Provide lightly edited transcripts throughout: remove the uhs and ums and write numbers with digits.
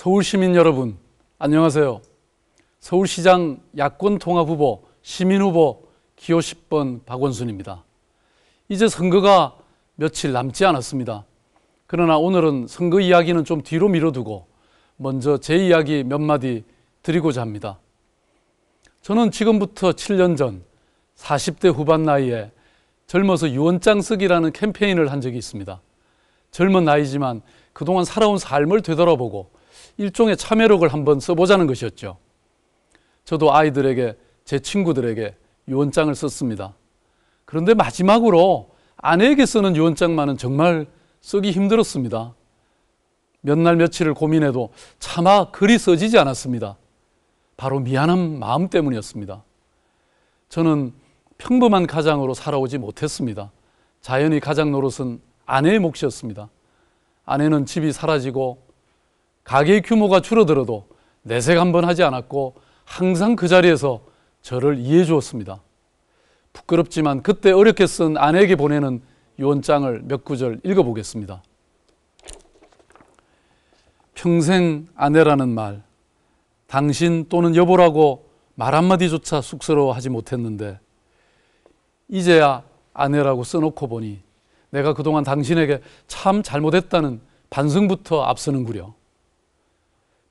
서울 시민 여러분, 안녕하세요. 서울시장 야권통합후보, 시민후보 기호 10번 박원순입니다. 이제 선거가 며칠 남지 않았습니다. 그러나 오늘은 선거 이야기는 좀 뒤로 미뤄두고 먼저 제 이야기 몇 마디 드리고자 합니다. 저는 지금부터 7년 전 40대 후반 나이에 젊어서 유언장 쓰기라는 캠페인을 한 적이 있습니다. 젊은 나이지만 그동안 살아온 삶을 되돌아보고 일종의 참회록을 한번 써보자는 것이었죠. 저도 아이들에게, 제 친구들에게 유언장을 썼습니다. 그런데 마지막으로 아내에게 쓰는 유언장만은 정말 쓰기 힘들었습니다. 몇 날 며칠을 고민해도 차마 글이 써지지 않았습니다. 바로 미안한 마음 때문이었습니다. 저는 평범한 가장으로 살아오지 못했습니다. 자연히 가장 노릇은 아내의 몫이었습니다. 아내는 집이 사라지고 가게의 규모가 줄어들어도 내색 한번 하지 않았고 항상 그 자리에서 저를 이해해 주었습니다. 부끄럽지만 그때 어렵게 쓴 아내에게 보내는 유언장을 몇 구절 읽어보겠습니다. 평생 아내라는 말, 당신 또는 여보라고 말 한마디조차 쑥스러워하지 못했는데 이제야 아내라고 써놓고 보니 내가 그동안 당신에게 참 잘못했다는 반성부터 앞서는구려.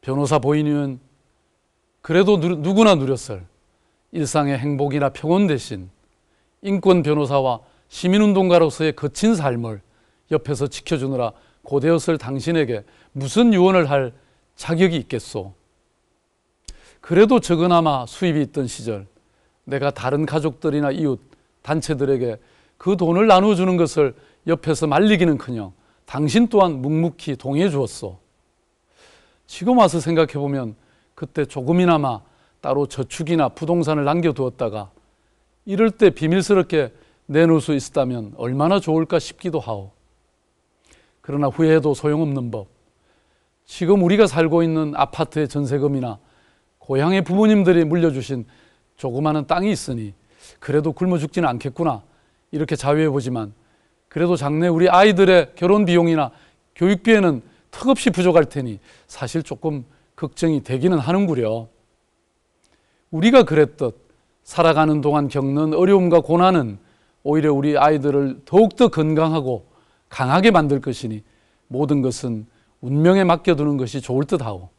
변호사 보이면 그래도 누구나 누렸을 일상의 행복이나 평온 대신 인권 변호사와 시민운동가로서의 거친 삶을 옆에서 지켜주느라 고되었을 당신에게 무슨 유언을 할 자격이 있겠소. 그래도 적으나마 수입이 있던 시절 내가 다른 가족들이나 이웃, 단체들에게 그 돈을 나눠주는 것을 옆에서 말리기는커녕 당신 또한 묵묵히 동의해 주었소. 지금 와서 생각해보면 그때 조금이나마 따로 저축이나 부동산을 남겨두었다가 이럴 때 비밀스럽게 내놓을 수 있었다면 얼마나 좋을까 싶기도 하오. 그러나 후회해도 소용없는 법. 지금 우리가 살고 있는 아파트의 전세금이나 고향의 부모님들이 물려주신 조그마한 땅이 있으니 그래도 굶어 죽지는 않겠구나 이렇게 자유해보지만 그래도 장래 우리 아이들의 결혼 비용이나 교육비에는 턱없이 부족할 테니 사실 조금 걱정이 되기는 하는구려. 우리가 그랬듯 살아가는 동안 겪는 어려움과 고난은 오히려 우리 아이들을 더욱더 건강하고 강하게 만들 것이니 모든 것은 운명에 맡겨두는 것이 좋을 듯하오.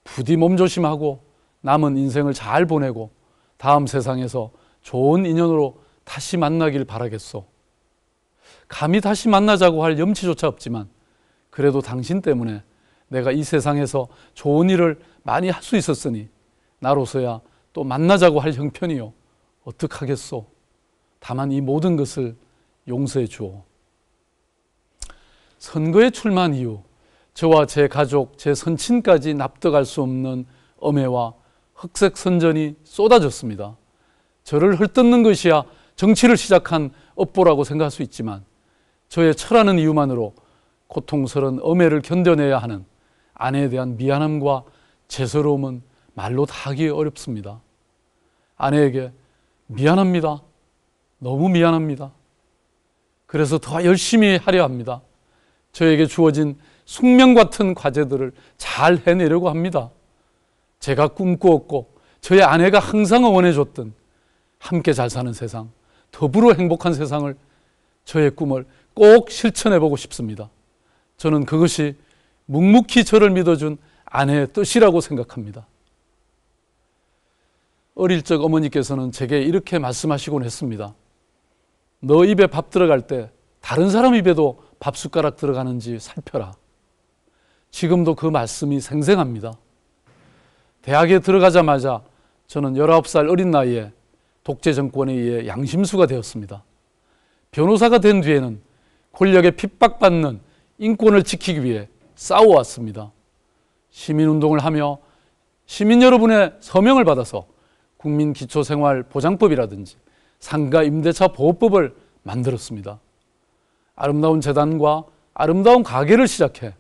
부디 몸조심하고 남은 인생을 잘 보내고 다음 세상에서 좋은 인연으로 다시 만나길 바라겠소. 감히 다시 만나자고 할 염치조차 없지만 그래도 당신 때문에 내가 이 세상에서 좋은 일을 많이 할 수 있었으니 나로서야 또 만나자고 할 형편이요 어떡하겠소. 다만 이 모든 것을 용서해 주오. 선거에 출마한 이후 저와 제 가족, 제 선친까지 납득할 수 없는 엄해와 흑색 선전이 쏟아졌습니다. 저를 헐뜯는 것이야 정치를 시작한 업보라고 생각할 수 있지만 저의 철하는 이유만으로 고통스러운 엄해를 견뎌내야 하는 아내에 대한 미안함과 죄스러움은 말로 다 하기 어렵습니다. 아내에게 미안합니다. 너무 미안합니다. 그래서 더 열심히 하려 합니다. 저에게 주어진 숙명 같은 과제들을 잘 해내려고 합니다. 제가 꿈꾸었고 저의 아내가 항상 응원해줬던 함께 잘 사는 세상, 더불어 행복한 세상을 저의 꿈을 꼭 실천해보고 싶습니다. 저는 그것이 묵묵히 저를 믿어준 아내의 뜻이라고 생각합니다. 어릴 적 어머니께서는 제게 이렇게 말씀하시곤 했습니다. 너 입에 밥 들어갈 때 다른 사람 입에도 밥 숟가락 들어가는지 살펴라. 지금도 그 말씀이 생생합니다. 대학에 들어가자마자 저는 19살 어린 나이에 독재 정권에 의해 양심수가 되었습니다. 변호사가 된 뒤에는 권력에 핍박받는 인권을 지키기 위해 싸워왔습니다. 시민운동을 하며 시민 여러분의 서명을 받아서 국민기초생활보장법이라든지 상가 임대차 보호법을 만들었습니다. 아름다운 재단과 아름다운 가게를 시작해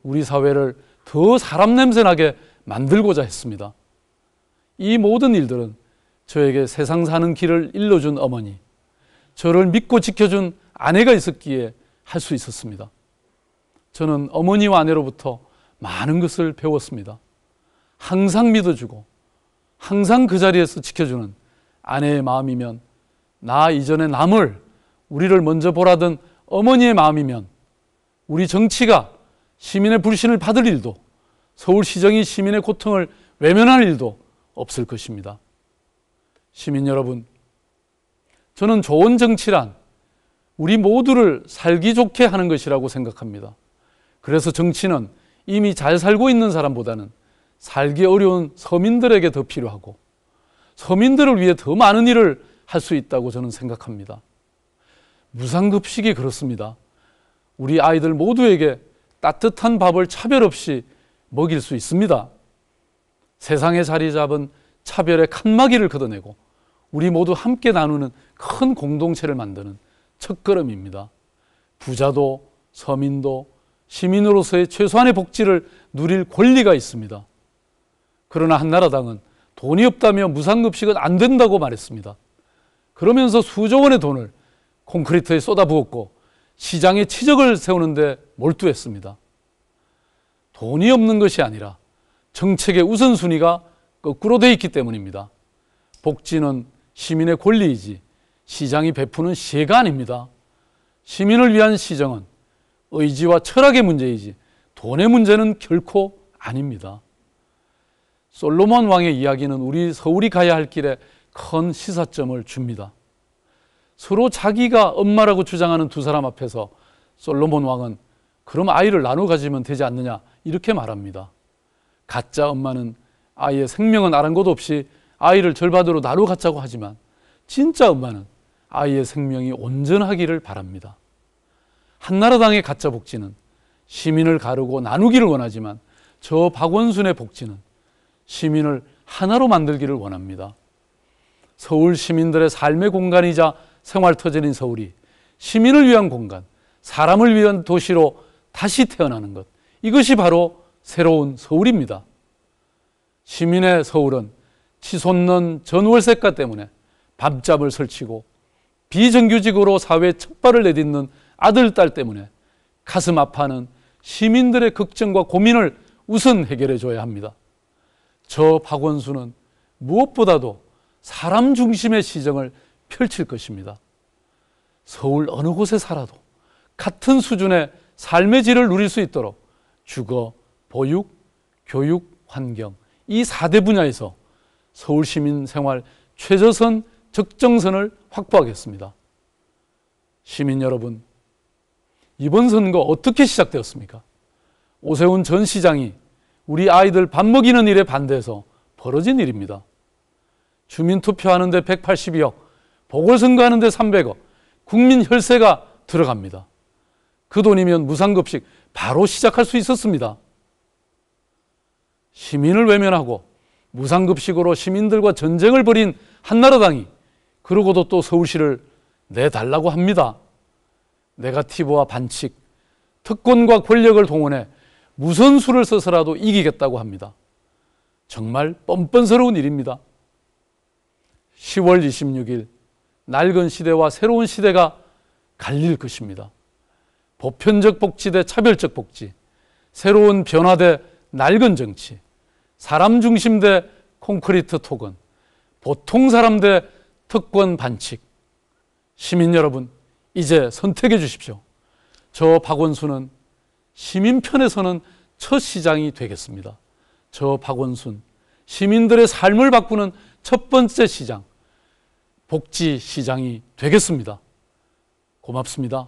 우리 사회를 더 사람 냄새나게 만들고자 했습니다. 이 모든 일들은 저에게 세상 사는 길을 일러준 어머니, 저를 믿고 지켜준 아내가 있었기에 할 수 있었습니다. 저는 어머니와 아내로부터 많은 것을 배웠습니다. 항상 믿어주고 항상 그 자리에서 지켜주는 아내의 마음이면, 나 이전에 남을, 우리를 먼저 보라던 어머니의 마음이면 우리 정치가 시민의 불신을 받을 일도, 서울시정이 시민의 고통을 외면할 일도 없을 것입니다. 시민 여러분, 저는 좋은 정치란 우리 모두를 살기 좋게 하는 것이라고 생각합니다. 그래서 정치는 이미 잘 살고 있는 사람보다는 살기 어려운 서민들에게 더 필요하고, 서민들을 위해 더 많은 일을 할 수 있다고 저는 생각합니다. 무상급식이 그렇습니다. 우리 아이들 모두에게 따뜻한 밥을 차별 없이 먹일 수 있습니다. 세상에 자리 잡은 차별의 칸막이를 걷어내고 우리 모두 함께 나누는 큰 공동체를 만드는 첫걸음입니다. 부자도 서민도 시민으로서의 최소한의 복지를 누릴 권리가 있습니다. 그러나 한나라당은 돈이 없다며 무상급식은 안 된다고 말했습니다. 그러면서 수조 원의 돈을 콘크리트에 쏟아부었고 시장에 치적을 세우는데 몰두했습니다. 돈이 없는 것이 아니라 정책의 우선순위가 거꾸로 돼 있기 때문입니다. 복지는 시민의 권리이지 시장이 베푸는 시혜가 아닙니다. 시민을 위한 시정은 의지와 철학의 문제이지 돈의 문제는 결코 아닙니다. 솔로몬 왕의 이야기는 우리 서울이 가야 할 길에 큰 시사점을 줍니다. 서로 자기가 엄마라고 주장하는 두 사람 앞에서 솔로몬 왕은 그럼 아이를 나눠 가지면 되지 않느냐 이렇게 말합니다. 가짜 엄마는 아이의 생명은 아랑곳 없이 아이를 절반으로 나눠 갖자고 하지만 진짜 엄마는 아이의 생명이 온전하기를 바랍니다. 한나라당의 가짜 복지는 시민을 가르고 나누기를 원하지만 저 박원순의 복지는 시민을 하나로 만들기를 원합니다. 서울 시민들의 삶의 공간이자 생활터전인 서울이 시민을 위한 공간, 사람을 위한 도시로 다시 태어나는 것, 이것이 바로 새로운 서울입니다. 시민의 서울은 치솟는 전월세가 때문에 밤잠을 설치고 비정규직으로 사회에 첫 발을 내딛는 아들, 딸 때문에 가슴 아파하는 시민들의 걱정과 고민을 우선 해결해 줘야 합니다. 저 박원순은 무엇보다도 사람 중심의 시정을 펼칠 것입니다. 서울 어느 곳에 살아도 같은 수준의 삶의 질을 누릴 수 있도록 주거, 보육, 교육, 환경, 이 4대 분야에서 서울 시민 생활 최저선, 적정선을 확보하겠습니다. 시민 여러분, 이번 선거 어떻게 시작되었습니까? 오세훈 전 시장이 우리 아이들 밥 먹이는 일에 반대해서 벌어진 일입니다. 주민투표하는데 182억, 보궐선거하는데 300억, 국민 혈세가 들어갑니다. 그 돈이면 무상급식 바로 시작할 수 있었습니다. 시민을 외면하고 무상급식으로 시민들과 전쟁을 벌인 한나라당이 그러고도 또 서울시를 내달라고 합니다. 네거티브와 반칙, 특권과 권력을 동원해 무선수를 써서라도 이기겠다고 합니다. 정말 뻔뻔스러운 일입니다. 10월 26일 낡은 시대와 새로운 시대가 갈릴 것입니다. 보편적 복지 대 차별적 복지, 새로운 변화 대 낡은 정치, 사람 중심 대 콘크리트 토건, 보통 사람 대 특권 반칙. 시민 여러분, 이제 선택해 주십시오. 저 박원순은 시민 편에서는 첫 시장이 되겠습니다. 저 박원순, 시민들의 삶을 바꾸는 첫 번째 시장, 복지 시장이 되겠습니다. 고맙습니다.